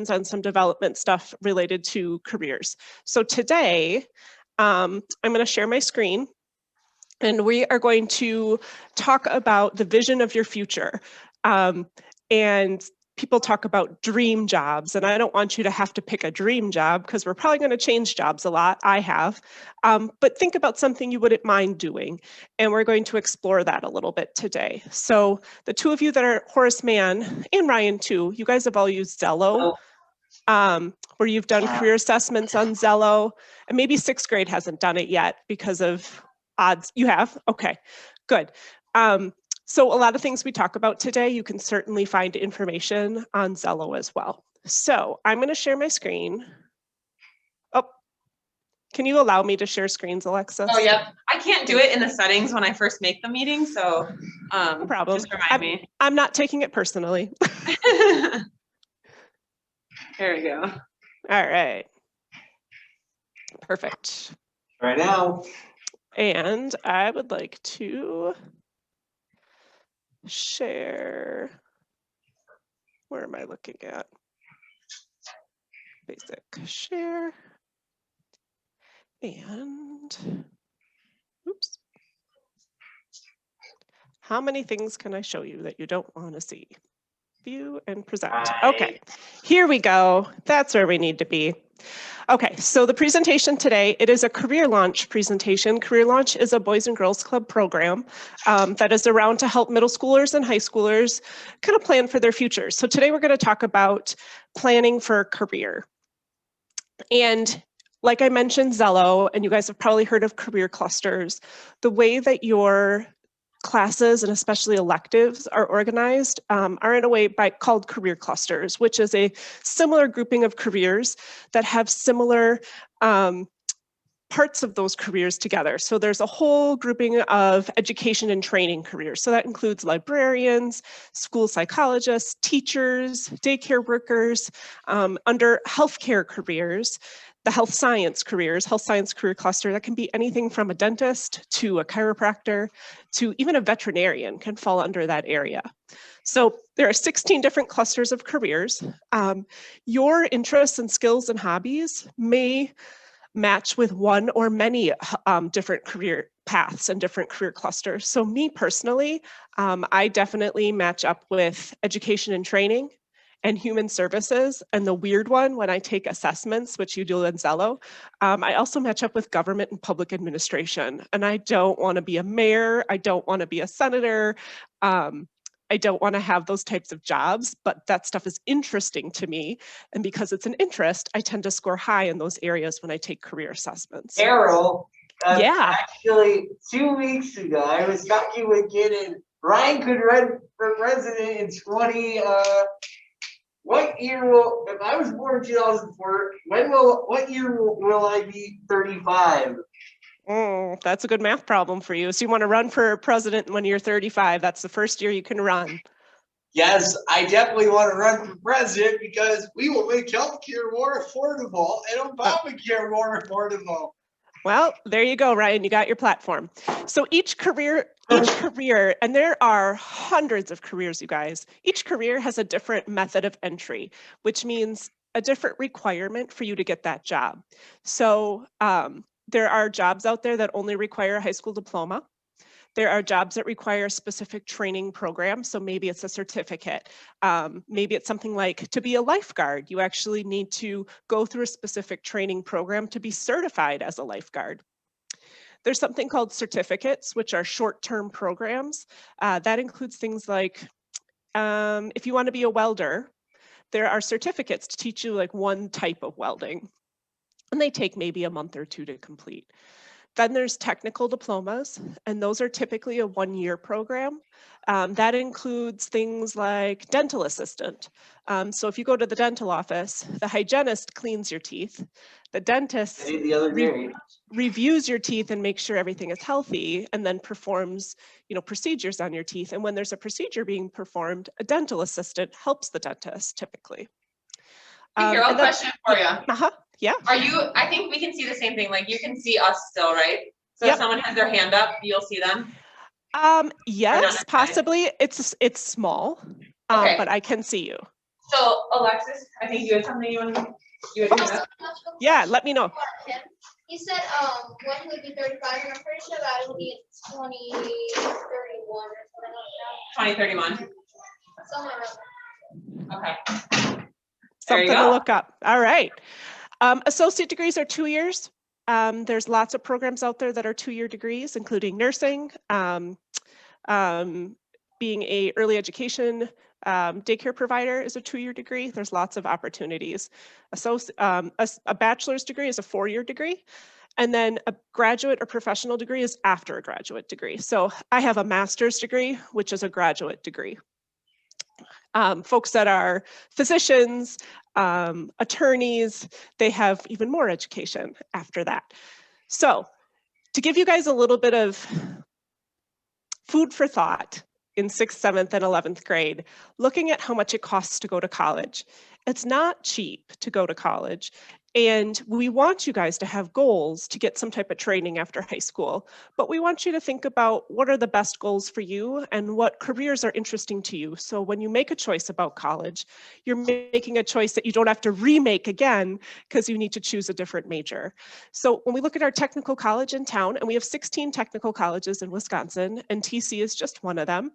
on some development stuff related to careers. So today, I'm going to share my screen, and we are going to talk about the vision of your future. And people talk about dream jobs, and I don't want you to have to pick a dream job because we're probably going to change jobs a lot. I have. But think about something you wouldn't mind doing, and we're going to explore that a little bit today. So the two of you that are Horace Mann, and Ryan too, you guys have all used Zello, where you've done career assessments on Zello, and maybe 6th grade hasn't done it yet because of odds. You have? Okay, good. So a lot of things we talk about today, you can certainly find information on Zello as well. So I'm going to share my screen. Oh, can you allow me to share screens, Alexis? Oh, yep. I can't do it in the settings when I first make the meeting, so no problem. Just remind me. I'm not taking it personally. There we go. All right. Perfect. Right now. And I would like to share. Where am I looking at? Basic share. And oops. How many things can I show you that you don't want to see? View and present. Okay, here we go. That's where we need to be. Okay, so the presentation today, it is a Career Launch presentation. Career Launch is a Boys and Girls Club program that is around to help middle schoolers and high schoolers kind of plan for their futures. So today we're going to talk about planning for a career. And like I mentioned, Zello, and you guys have probably heard of career clusters, the way that your classes and especially electives are organized are in a way called career clusters, which is a similar grouping of careers that have similar parts of those careers together. So there's a whole grouping of education and training careers. So that includes librarians, school psychologists, teachers, daycare workers, under healthcare careers, the health science career cluster, that can be anything from a dentist to a chiropractor to even a veterinarian can fall under that area. So there are 16 different clusters of careers. Your interests and skills and hobbies may match with one or many different career paths and different career clusters. So me personally, I definitely match up with education and training and human services, and the weird one when I take assessments, which you do in Zello, I also match up with government and public administration. And I don't want to be a mayor, I don't want to be a senator, I don't want to have those types of jobs, but that stuff is interesting to me. And because it's an interest, I tend to score high in those areas when I take career assessments. Carol, yeah. Actually, 2 weeks ago, I was talking with Kid, and Ryan could run for president in what year will, if I was born in 2004, what year will I be 35? That's a good math problem for you. So you want to run for president when you're 35. That's the first year you can run. Yes, I definitely want to run for president because we will make healthcare more affordable and Obamacare more affordable. Well, there you go, Ryan. You got your platform. So each career, and there are hundreds of careers, you guys. Each career has a different method of entry, which means a different requirement for you to get that job. So there are jobs out there that only require a high school diploma. There are jobs that require a specific training program. So maybe it's a certificate. Maybe it's something like to be a lifeguard. You actually need to go through a specific training program to be certified as a lifeguard. There's something called certificates, which are short-term programs. That includes things like if you want to be a welder, there are certificates to teach you like one type of welding. And they take maybe a month or two to complete. Then there's technical diplomas, and those are typically a one-year program. That includes things like dental assistant. So if you go to the dental office, the hygienist cleans your teeth. The dentist reviews your teeth and makes sure everything is healthy, and then performs, procedures on your teeth. And when there's a procedure being performed, a dental assistant helps the dentist typically. Hey, Carol, question for you. Yeah. I think we can see the same thing. Like you can see us still, right? So if someone has their hand up, you'll see them? Yes, possibly. It's small, okay. But I can see you. So Alexis, I think you had something you had Yeah, let me know. He said, when he would be 35, and I'm pretty sure that it would be 2031 or something like 2031. that. Somewhere around Okay. Something you to go. look up. All right. Associate degrees are 2 years. There's lots of programs out there that are 2-year degrees, including nursing, being a early education daycare provider is a 2-year degree. There's lots of opportunities. A bachelor's degree is a 4-year degree. And then a graduate or professional degree is after a graduate degree. So I have a master's degree, which is a graduate degree. Folks that are physicians, attorneys, they have even more education after that. So to give you guys a little bit of food for thought in 6th, 7th, and 11th grade, looking at how much it costs to go to college. It's not cheap to go to college. And we want you guys to have goals to get some type of training after high school, but we want you to think about what are the best goals for you and what careers are interesting to you. So when you make a choice about college, you're making a choice that you don't have to remake again because you need to choose a different major. So when we look at our technical college in town, and we have 16 technical colleges in Wisconsin, and TC is just one of them.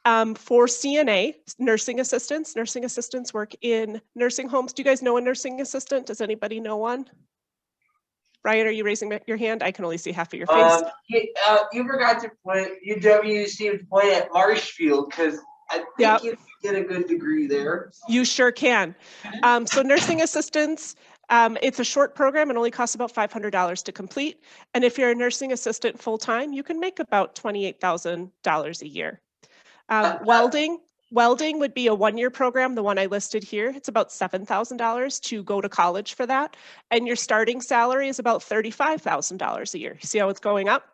For CNA, nursing assistants work in nursing homes. Do you guys know a nursing assistant? Does anybody know one? Ryan, are you raising your hand? I can only see half of your face. You forgot to put UWC to play at Marshfield because I think you get a good degree there. You sure can. So nursing assistants, it's a short program and only costs about $500 to complete. And if you're a nursing assistant full-time, you can make about $28,000 a year. Welding would be a 1-year program, the one I listed here. It's about $7,000 to go to college for that. And your starting salary is about $35,000 a year. See how it's going up?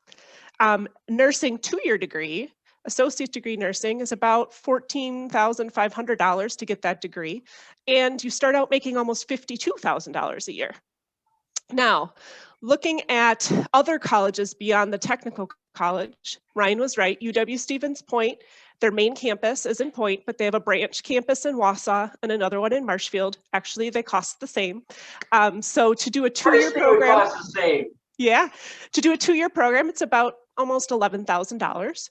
Nursing 2-year degree, associate degree nursing is about $14,500 to get that degree. And you start out making almost $52,000 a year. Now, looking at other colleges beyond the technical college, Ryan was right, UW-Stevens Point, their main campus is in Point, but they have a branch campus in Wausau and another one in Marshfield. Actually, they cost the same. So to do a 2-year program, cost the same. Yeah, to do a 2-year program, it's about almost $11,000.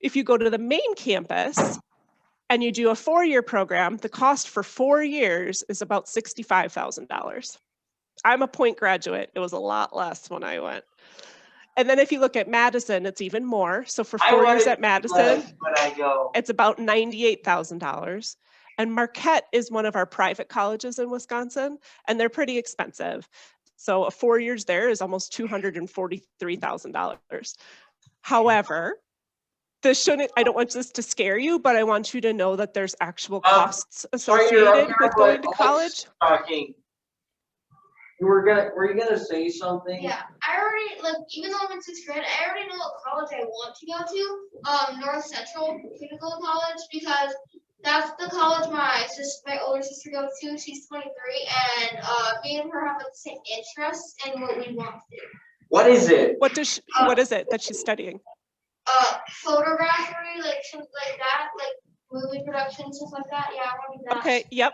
If you go to the main campus and you do a 4-year program, the cost for 4 years is about $65,000. I'm a Point graduate. It was a lot less when I went. And then if you look at Madison, it's even more. So for 4 years at Madison, it's about $98,000. And Marquette is one of our private colleges in Wisconsin, and they're pretty expensive. So a 4 years there is almost $243,000. However, I don't want this to scare you, but I want you to know that there's actual costs associated with going to college. Were you gonna say something? Yeah, I already, like, even though I'm in 6th grade, I already know what college I want to go to, North Central Technical College, because that's the college my older sister goes to. She's 23, and me and her have the same interests in what we want to do. What is it? What is it that she's studying? Photography, like something like that, like movie production, stuff like that. Yeah, I want to do that. Okay, yep,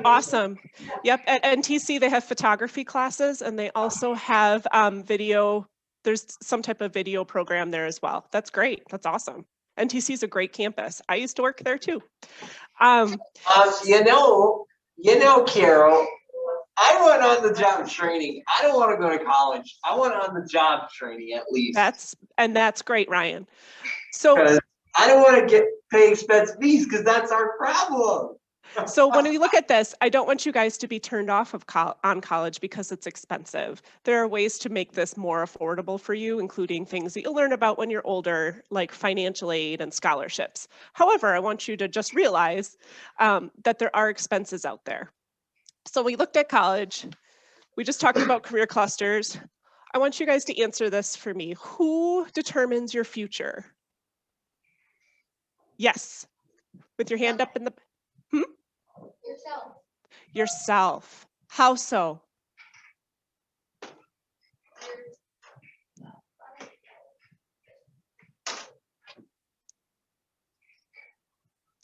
awesome. Yep, at NTC they have photography classes, and they also have video. There's some type of video program there as well. That's great. That's awesome. NTC is a great campus. I used to work there too. You know, Carol, I want on the job training. I don't want to go to college. I want on the job training at least. That's great, Ryan. So I don't want to pay expensive fees because that's our problem. So when we look at this, I don't want you guys to be turned off of on college because it's expensive. There are ways to make this more affordable for you, including things that you'll learn about when you're older, like financial aid and scholarships. However, I want you to just realize that there are expenses out there. So we looked at college. We just talked about career clusters. I want you guys to answer this for me. Who determines your future? Yes, with your hand up in the... Yourself. Yourself. How so?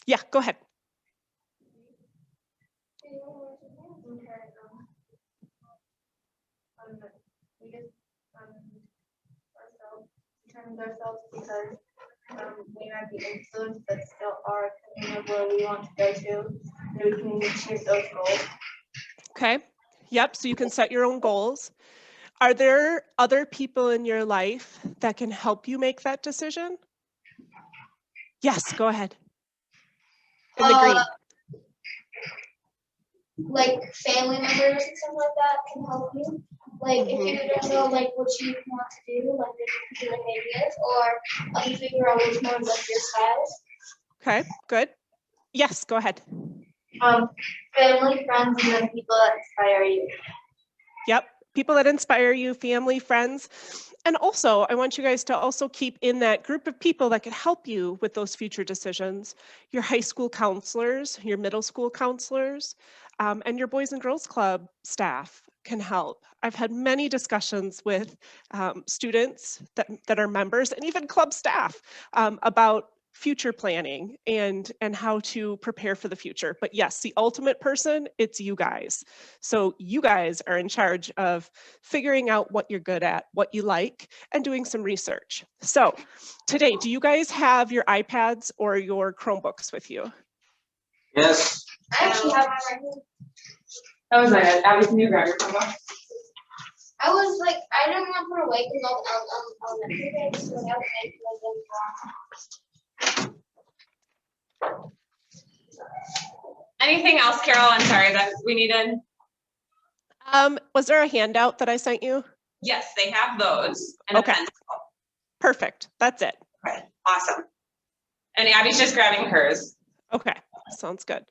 Yeah, go ahead. challenge ourselves because we might be influenced, but still are thinking of where we want to go to, and we can achieve those goals. Okay. Yep. So you can set your own goals. Are there other people in your life that can help you make that decision? Yes, go ahead. In the green. Like family members and stuff like that can help you. Like if you don't know like what you want to do, like they can give you ideas or you figure out which one's like your styles. Okay, good. Yes, go ahead. Family, friends, and then people that inspire you. Yep, people that inspire you, family, friends. And also, I want you guys to also keep in that group of people that can help you with those future decisions. Your high school counselors, your middle school counselors, and your Boys and Girls Club staff can help. I've had many discussions with students that are members and even club staff about future planning and how to prepare for the future. But yes, the ultimate person, it's you guys. So you guys are in charge of figuring out what you're good at, what you like, and doing some research. So today, do you guys have your iPads or your Chromebooks with you? Yes. I actually have mine right here. That was my bad. Abby, can you grab your phone? I was like, I didn't want to put it away because I'll never forget. So I was Anything else, Carol? I'm sorry that we needed. Was there a handout that I sent you? Yes, they have those and Okay. a pencil. Perfect. That's it. Okay, awesome. And Abby's just grabbing hers. Okay, sounds good.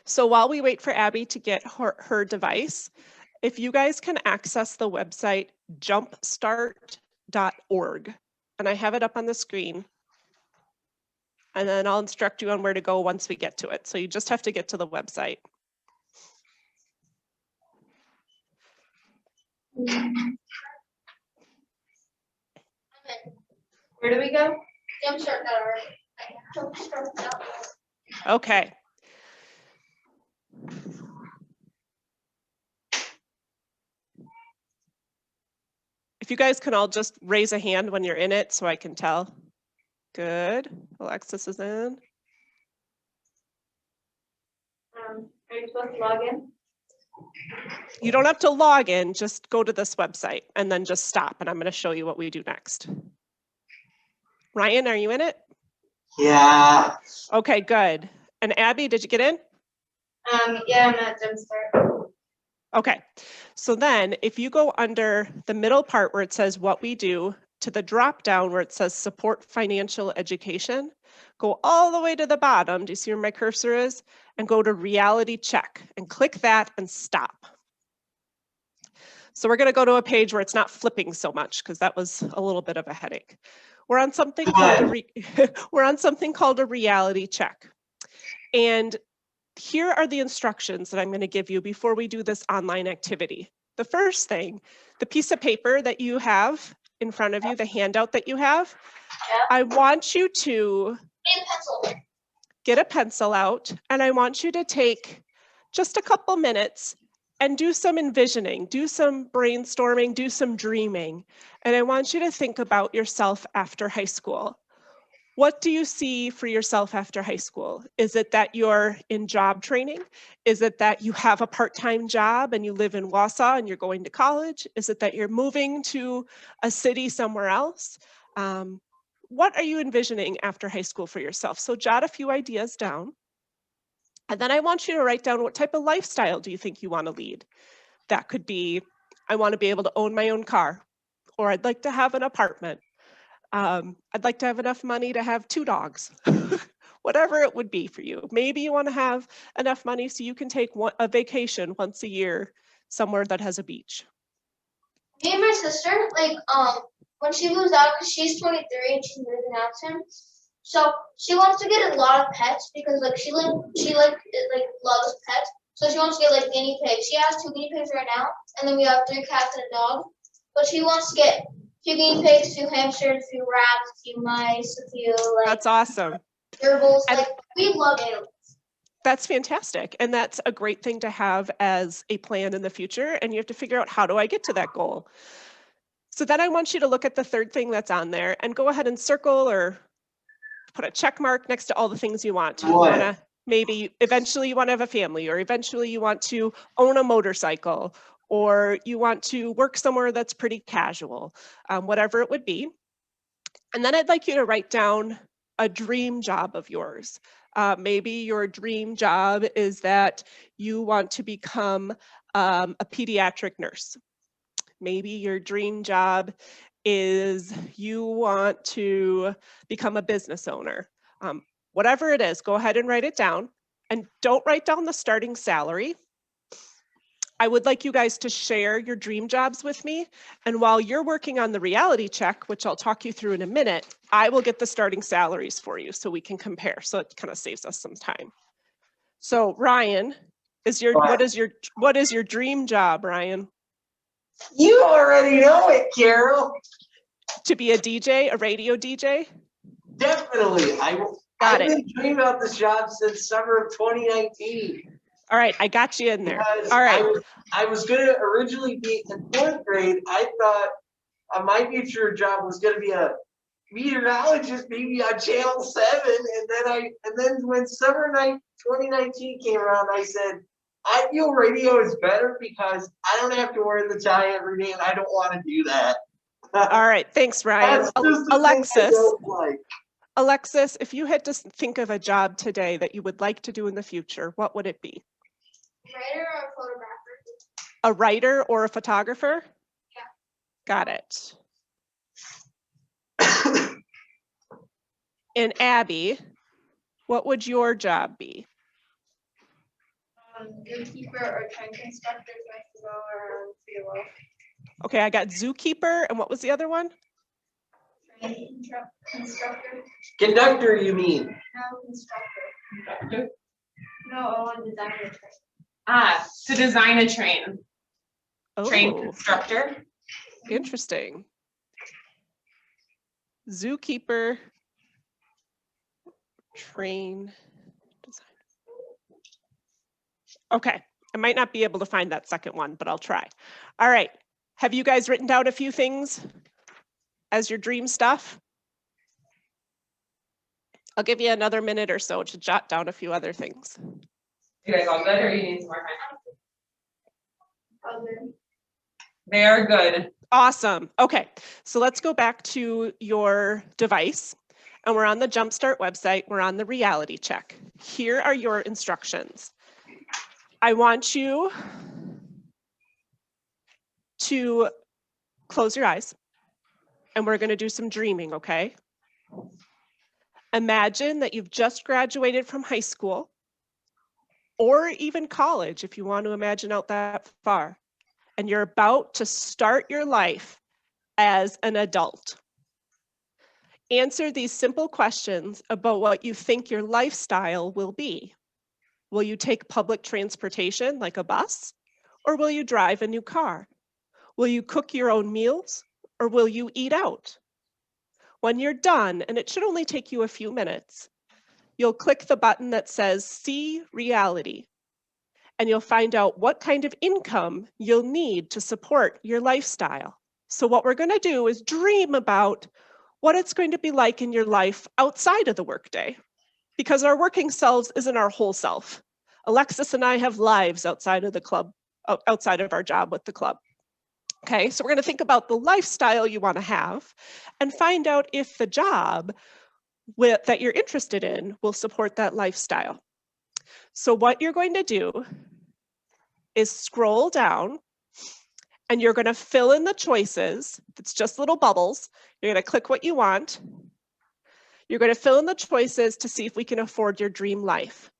So while we wait for Abby to get her device, if you guys can access the website jumpstart.org, and I have it up on the screen, and then I'll instruct you on where to go once we get to it. So you just have to get to the website. Where do we go? Jumpstart.org. Jumpstart.org. Okay. If you guys can all just raise a hand when you're in it so I can tell. Good. Alexis is in. Are you supposed to log in? You don't have to log in, just go to this website and then just stop, and I'm going to show you what we do next. Ryan, are you in it? Yeah. Okay, good. And Abby, did you get in? Yeah, I'm at Jumpstart. Okay, so then if you go under the middle part where it says what we do to the drop down where it says support financial education, go all the way to the bottom. Do you see where my cursor is? And go to reality check and click that and stop. So we're going to go to a page where it's not flipping so much because that was a little bit of a headache. We're on something called a reality check. And here are the instructions that I'm going to give you before we do this online activity. The first thing, the piece of paper that you have in front of you, the handout that you have, I want you to get a pencil out, and I want you to take just a couple minutes and do some envisioning, do some brainstorming, do some dreaming. And I want you to think about yourself after high school. What do you see for yourself after high school? Is it that you're in job training? Is it that you have a part-time job and you live in Wausau and you're going to college? Is it that you're moving to a city somewhere else? What are you envisioning after high school for yourself? So jot a few ideas down. And then I want you to write down what type of lifestyle do you think you want to lead? That could be, I want to be able to own my own car, or I'd like to have an apartment. I'd like to have enough money to have 2 dogs, whatever it would be for you. Maybe you want to have enough money so you can take a vacation once a year somewhere that has a beach. Me and my sister, like, when she moves out, because she's 23 and she's moving out soon, so she wants to get a lot of pets because, like, she loves pets. So she wants to get like guinea pigs. She has 2 guinea pigs right now, and then we have 3 cats and a dog. but she wants to get 2 guinea pigs, 2 hamsters, 2 rats, 2 mice, a few like That's awesome. gerbils. And- Like we love animals. That's fantastic. And that's a great thing to have as a plan in the future. And you have to figure out, how do I get to that goal? So then I want you to look at the third thing that's on there and go ahead and circle or put a check mark next to all the things you want. You want to, maybe eventually you want to have a family, or eventually you want to own a motorcycle, or you want to work somewhere that's pretty casual, whatever it would be. And then I'd like you to write down a dream job of yours. Maybe your dream job is that you want to become a pediatric nurse. Maybe your dream job is you want to become a business owner. Whatever it is, go ahead and write it down, and don't write down the starting salary. I would like you guys to share your dream jobs with me. And while you're working on the reality check, which I'll talk you through in a minute, I will get the starting salaries for you so we can compare. So it kind of saves us some time. So Ryan, what is your dream job, Ryan? You already know it, Carol. To be a DJ, a radio DJ? Definitely. I've been dreaming about this job since summer of 2019. All right, I got you in there. Because All right. I was going to originally be in 4th grade. I thought my future job was going to be a meteorologist, maybe on Channel 7. And then when summer night 2019 came around, I said, I feel radio is better because I don't have to wear the tie every day, and I don't want to do that. All right, thanks, Ryan. Alexis, if you had to think of a job today that you would like to do in the future, what would it be? Writer or photographer? A writer or a photographer? Yeah. Got it. And Abby, what would your job be? Zookeeper or train constructor, or Okay, I got zookeeper, and what was the other one? train constructor. Conductor, you mean? No, constructor. No, I want designer train. To design a train. Train Oh, constructor. interesting. Zookeeper, train design. Okay, I might not be able to find that second one, but I'll try. All right, have you guys written down a few things as your dream stuff? I'll give you another minute or so to jot down a few other things. You guys all good, or you need some more time? Other. They are good. Awesome. Okay, so let's go back to your device, and we're on the Jumpstart website. We're on the reality check. Here are your instructions. I want you to close your eyes, and we're going to do some dreaming, okay? Imagine that you've just graduated from high school, or even college if you want to imagine out that far, and you're about to start your life as an adult. Answer these simple questions about what you think your lifestyle will be. Will you take public transportation like a bus, or will you drive a new car? Will you cook your own meals, or will you eat out? When you're done, and it should only take you a few minutes, you'll click the button that says See Reality, and you'll find out what kind of income you'll need to support your lifestyle. So what we're going to do is dream about what it's going to be like in your life outside of the workday, because our working selves isn't our whole self. Alexis and I have lives outside of the club, outside of our job with the club. Okay, so we're going to think about the lifestyle you want to have and find out if the job that you're interested in will support that lifestyle. So what you're going to do is scroll down, and you're going to fill in the choices. It's just little bubbles. You're going to click what you want. You're going to fill in the choices to see if we can afford your dream life.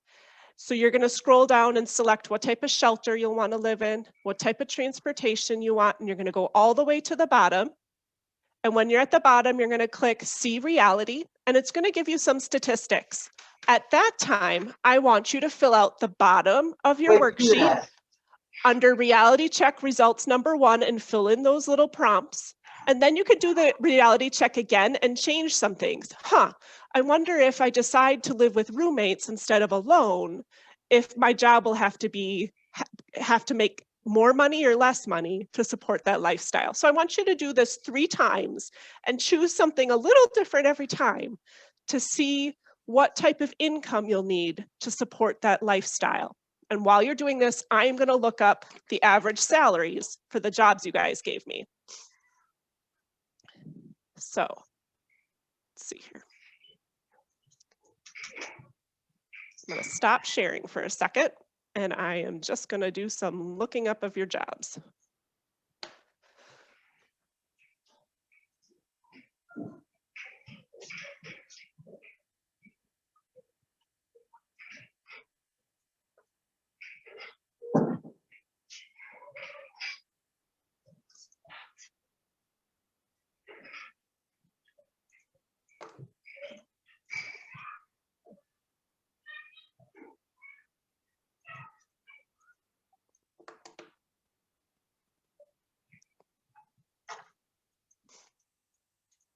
So you're going to scroll down and select what type of shelter you'll want to live in, what type of transportation you want, and you're going to go all the way to the bottom. And when you're at the bottom, you're going to click See Reality, and it's going to give you some statistics. At that time, I want you to fill out the bottom of your worksheet under reality check results number 1 and fill in those little prompts. And then you could do the reality check again and change some things. I wonder if I decide to live with roommates instead of alone, if my job will have to make more money or less money to support that lifestyle. So I want you to do this 3 times and choose something a little different every time to see what type of income you'll need to support that lifestyle. And while you're doing this, I'm going to look up the average salaries for the jobs you guys gave me. So let's see here. I'm going to stop sharing for a second, and I am just going to do some looking up of your jobs.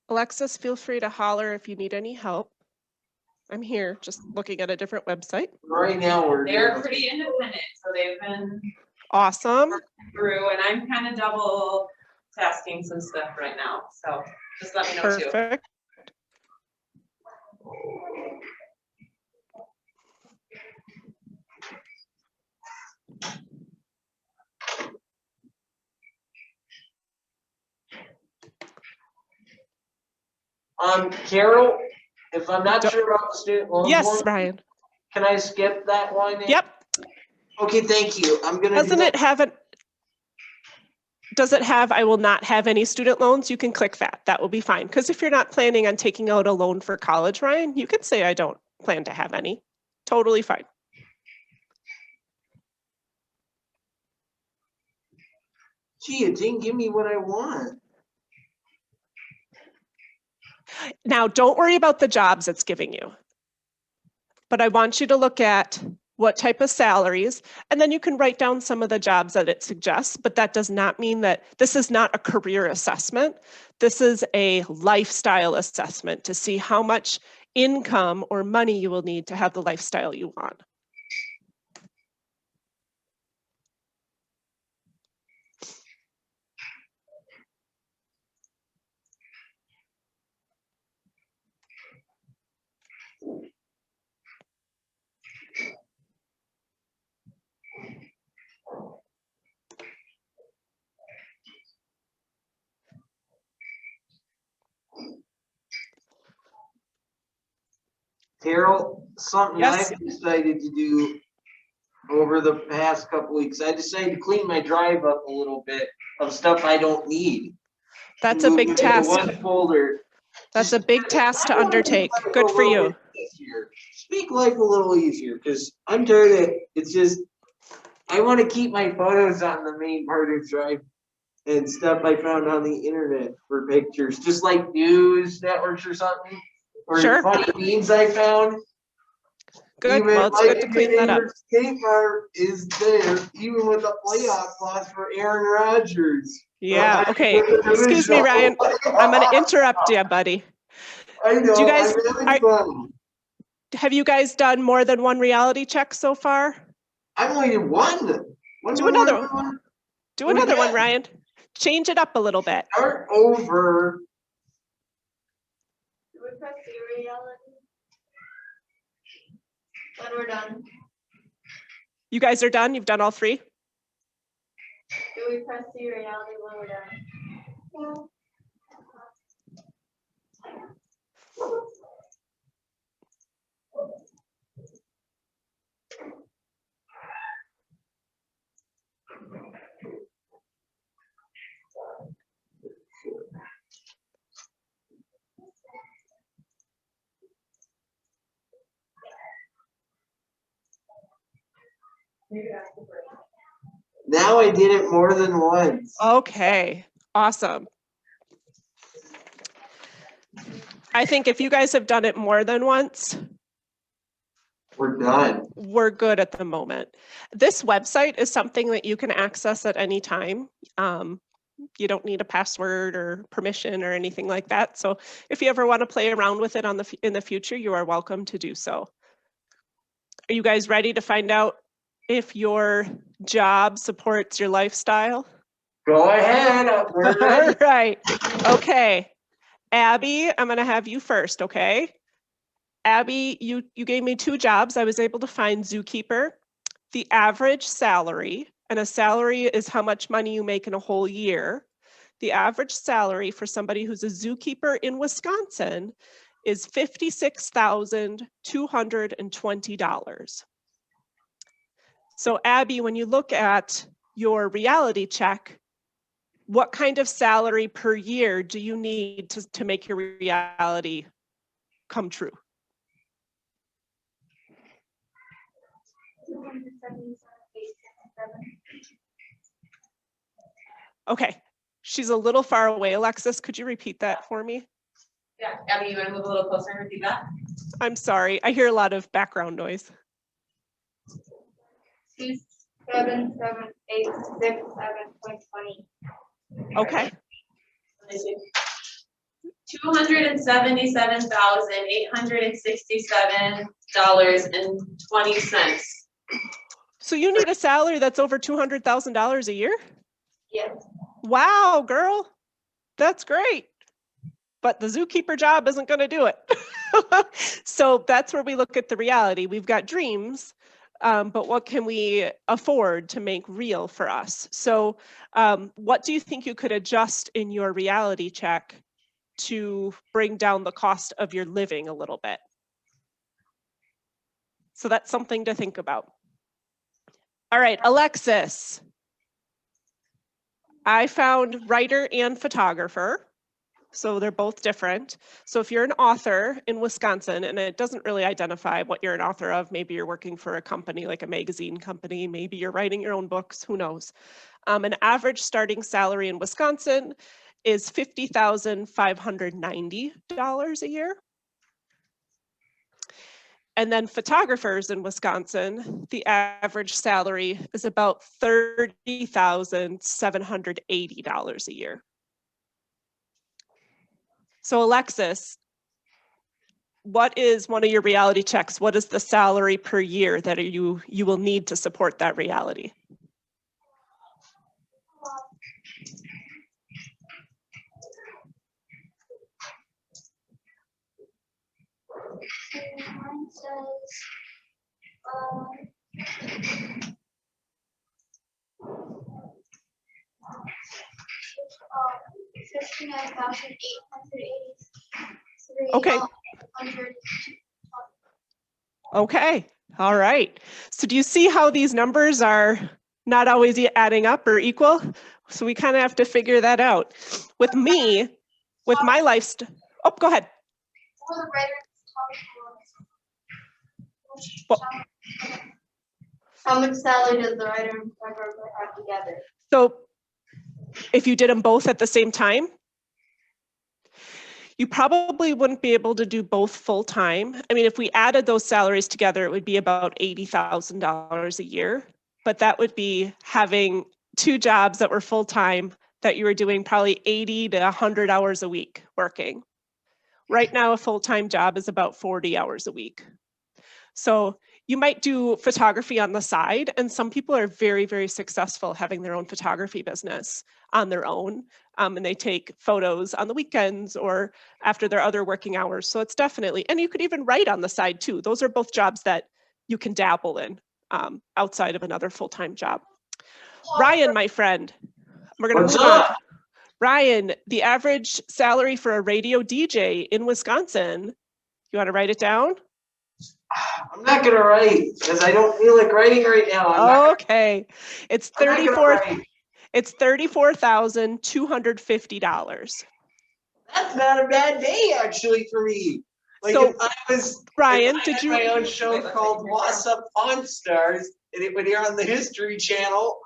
Alexis, feel free to holler if you need any help. I'm here just looking at a different website. Right now They're pretty independent, so they've been Awesome. through, and I'm kind of double tasking some stuff right now. So just let me know too. Perfect. Carol, if I'm not sure about the student loan Yes, one, Ryan. can I skip that one? Yep. Okay, thank you. I'm gonna. Does it have, I will not have any student loans? You can click that. That will be fine. Because if you're not planning on taking out a loan for college, Ryan, you can say I don't plan to have any. Totally fine. Gee, it didn't give me what I want. Now, don't worry about the jobs it's giving you. But I want you to look at what type of salaries, and then you can write down some of the jobs that it suggests, but that does not mean that this is not a career assessment. This is a lifestyle assessment to see how much income or money you will need to have the lifestyle you want. Carol, something Yes. I've decided to do over the past couple weeks, I decided to clean my drive up a little bit of stuff I don't need. That's a big Move it into task. one folder. That's a big task to undertake. Good for you. Speak life a little easier, because I'm tired of it. It's just, I want to keep my photos on the main part of Drive and stuff I found on the internet for pictures, just like news networks or something. Or Sure. funny memes I found. Good. Even Well, it's good to clean that up. Skate park is there, even with a playoff clause for Aaron Rodgers. Yeah. Okay. Excuse me, Ryan. I'm going to interrupt you, buddy. I know. Do you guys- I'm having fun. Have you guys done more than one reality check so far? I've only did one. Do another one. Do another one, Ryan. Change it up a little bit. Start over. Do we press the reality? When we're done. You guys are done? You've done all 3? Do we press the reality when we're done? Now I did it more than once. Okay. Awesome. I think if you guys have done it more than once, We're done. we're good at the moment. This website is something that you can access at any time. You don't need a password or permission or anything like that. So if you ever want to play around with it in the future, you are welcome to do so. Are you guys ready to find out if your job supports your lifestyle? Go ahead. We're All ready. right. Okay. Abby, I'm going to have you first, okay? Abby, you gave me 2 jobs. I was able to find zookeeper, the average salary, and a salary is how much money you make in a whole year. The average salary for somebody who's a zookeeper in Wisconsin is $56,220. So Abby, when you look at your reality check, what kind of salary per year do you need to make your reality come true? Okay, she's a little far away. Alexis, could you repeat that for me? Yeah, Abby, you want to move a little closer and repeat that? I'm sorry, I hear a lot of background noise. 27786 Okay, $277,867.20. so you need a salary that's over $200,000 a year? Yes. Wow, girl, that's great. But the zookeeper job isn't going to do it. So that's where we look at the reality. We've got dreams, but what can we afford to make real for us? So what do you think you could adjust in your reality check to bring down the cost of your living a little bit? So that's something to think about. All right, Alexis. I found writer and photographer. So they're both different. So if you're an author in Wisconsin, and it doesn't really identify what you're an author of, maybe you're working for a company like a magazine company, maybe you're writing your own books, who knows. An average starting salary in Wisconsin is $50,590 a year. And then photographers in Wisconsin, the average salary is about $30,780 a year. So Alexis, what is one of your reality checks? What is the salary per year that you will need to support that reality? Mine says, 59,883. Okay. Okay, all right. So do you see how these numbers are not always adding up or equal? So we kind of have to figure that out. With me, with my lifestyle, oh, go ahead. For the writer, Well, how much salary does the writer and photographer have together? so if you did them both at the same time, you probably wouldn't be able to do both full time. I mean, if we added those salaries together, it would be about $80,000 a year, but that would be having 2 jobs that were full time that you were doing probably 80 to 100 hours a week working. Right now, a full-time job is about 40 hours a week. So you might do photography on the side, and some people are very, very successful having their own photography business on their own, and they take photos on the weekends or after their other working hours. So it's definitely, and you could even write on the side too. Those are both jobs that you can dabble in outside of another full-time job. Ryan, my friend, we're going to move on. Ryan, the average salary for a radio DJ in Wisconsin, you want to write it down? I'm not gonna write because I don't feel like writing right now. Okay, it's $34,250. That's not a bad day actually for me. Like So, if I was Ryan, if I did had you? my own show called What's Up Pawn Stars and it would air on the History Channel,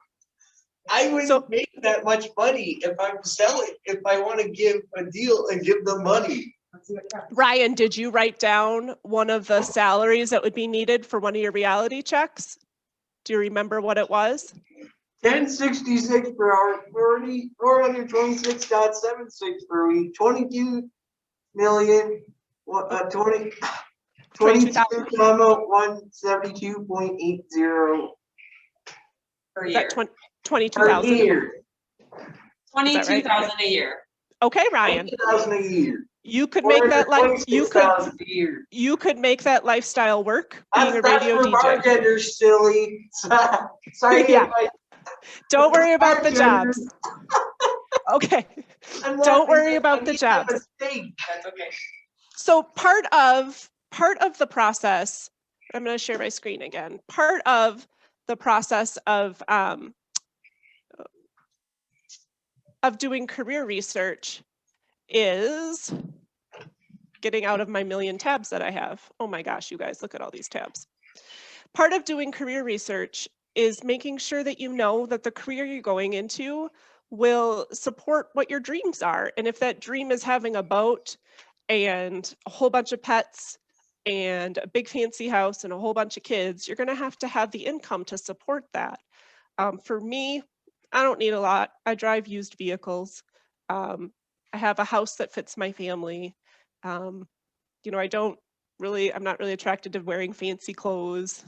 I wouldn't make that much money if I'm selling. If I want to give a deal and give them money, Let's see what happens. Ryan, did you write down one of the salaries that would be needed for one of your reality checks? Do you remember what it was? 1066 per hour, 426.76 per week, 22 million, 22 22,000 comma 172.80 Per Is year. that per 22,000? year. 22,000 a year. Okay, Ryan, 20,000 a year. you could make that you could 26,000 a year. make that lifestyle work being a That's radio for DJ. bartenders, silly. Sorry, Yeah. if I- Don't worry about the bartenders, jobs. Okay. I'm Don't laughing worry because about I the made that jobs. mistake. That's okay. So part of the process, I'm going to share my screen again. Part of the process of doing career research is getting out of my million tabs that I have. Oh my gosh, you guys, look at all these tabs. Part of doing career research is making sure that you know that the career you're going into will support what your dreams are. And if that dream is having a boat and a whole bunch of pets and a big fancy house and a whole bunch of kids, you're going to have the income to support that. For me, I don't need a lot. I drive used vehicles. I have a house that fits my family. You know, I'm not really attracted to wearing fancy clothes.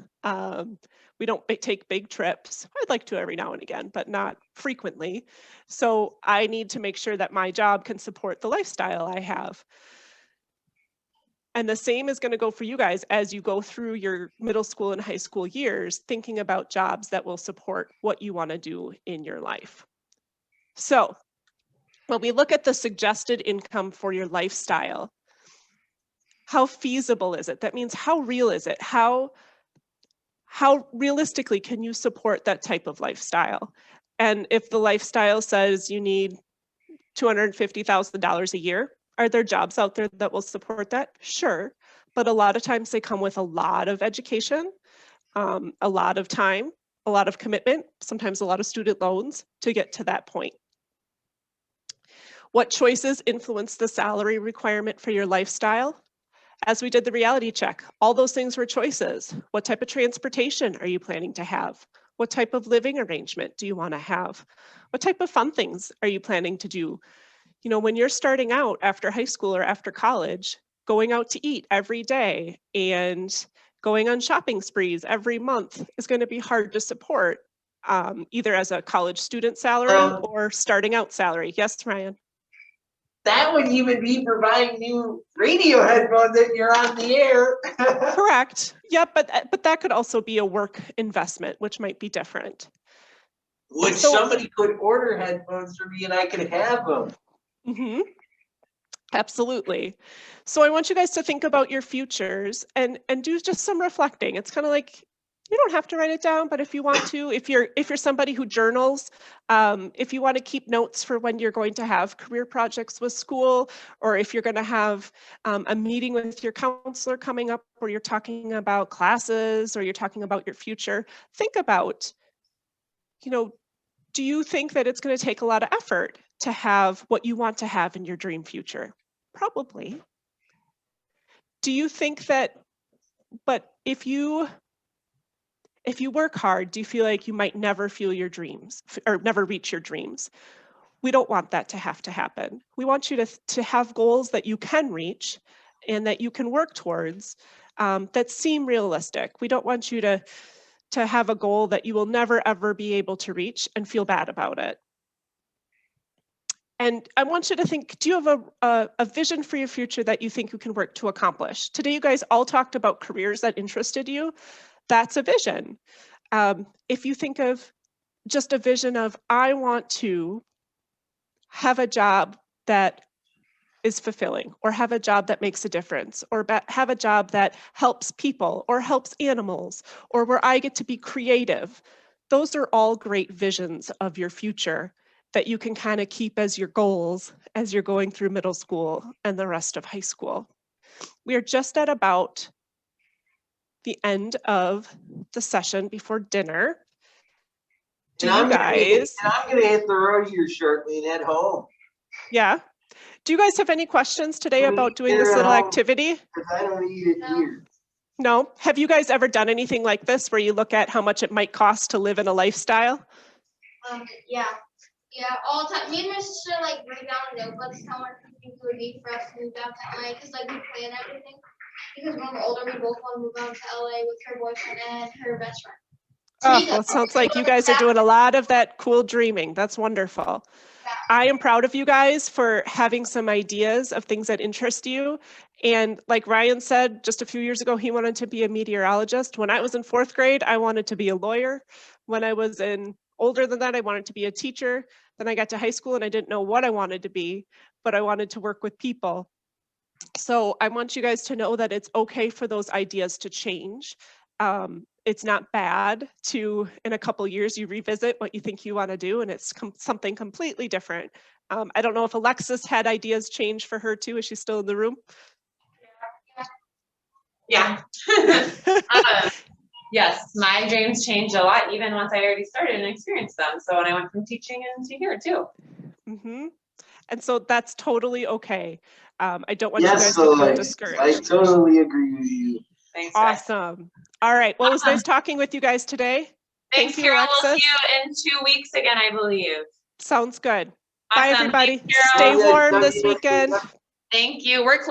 We don't take big trips. I'd like to every now and again, but not frequently. So I need to make sure that my job can support the lifestyle I have. And the same is going to go for you guys as you go through your middle school and high school years, thinking about jobs that will support what you want to do in your life. So when we look at the suggested income for your lifestyle, how feasible is it? That means how real is it? How realistically can you support that type of lifestyle? And if the lifestyle says you need $250,000 a year, are there jobs out there that will support that? Sure, but a lot of times they come with a lot of education, a lot of time, a lot of commitment, sometimes a lot of student loans to get to that point. What choices influence the salary requirement for your lifestyle? As we did the reality check, all those things were choices. What type of transportation are you planning to have? What type of living arrangement do you want to have? What type of fun things are you planning to do? You know, when you're starting out after high school or after college, going out to eat every day and going on shopping sprees every month is going to be hard to support, either as a college student salary or starting out salary. Yes, Ryan? That would even be providing new radio headphones if you're on the air. Correct. Yeah, but that could also be a work investment, which might be different. Which somebody could order headphones for me and I could have them. Mm-hmm. Absolutely. So I want you guys to think about your futures and do just some reflecting. It's kind of like, you don't have to write it down, but if you want to, if you're somebody who journals, if you want to keep notes for when you're going to have career projects with school, or if you're going to have a meeting with your counselor coming up, or you're talking about classes, or you're talking about your future, think about, you know, do you think that it's going to take a lot of effort to have what you want to have in your dream future? Probably. Do you think that, but if you work hard, do you feel like you might never feel your dreams or never reach your dreams? We don't want that to have to happen. We want you to have goals that you can reach and that you can work towards that seem realistic. We don't want you to have a goal that you will never ever be able to reach and feel bad about it. And I want you to think, do you have a vision for your future that you think you can work to accomplish? Today, you guys all talked about careers that interested you. That's a vision. If you think of just a vision of, I want to have a job that is fulfilling, or have a job that makes a difference, or have a job that helps people or helps animals, or where I get to be creative. Those are all great visions of your future that you can kind of keep as your goals as you're going through middle school and the rest of high school. We are just at about the end of the session before dinner. I'm gonna hit the road here shortly and head home. Yeah. Do you guys have any questions today about doing this little activity? Because I don't eat it No. here. No? Have you guys ever done anything like this where you look at how much it might cost to live in a lifestyle? Yeah. Yeah, all the time. Me and my sister like write down notebooks how much we think it would be for us to move down to LA because like we plan everything. Because when we're older, we both want to move down to LA with her boyfriend and her best friend. Oh, well, it sounds like you guys are doing a lot of that cool dreaming. That's wonderful. I am proud of you guys for having some ideas of things that interest you. And like Ryan said, just a few years ago, he wanted to be a meteorologist. When I was in 4th grade, I wanted to be a lawyer. When I was older than that, I wanted to be a teacher. Then I got to high school and I didn't know what I wanted to be, but I wanted to work with people. So I want you guys to know that it's okay for those ideas to change. It's not bad to, in a couple years, you revisit what you think you want to do and it's something completely different. I don't know if Alexis had ideas change for her too. Is she still in the room? Yeah. Yes, my dreams changed a lot even once I already started and experienced them. So when I went from teaching into here too. Mm-hmm. And so that's totally okay. I don't want Yes, you guys to so feel I discouraged. totally agree with you. Thanks, guys. Awesome. All right. Well, it was nice talking with you guys today. Thanks, Thank you, Carol. We'll Alexis. see you in 2 weeks again, I believe. Sounds good. Bye, Awesome. everybody. Thanks, Carol. Stay Yeah, warm W- this weekend. Thank you. We're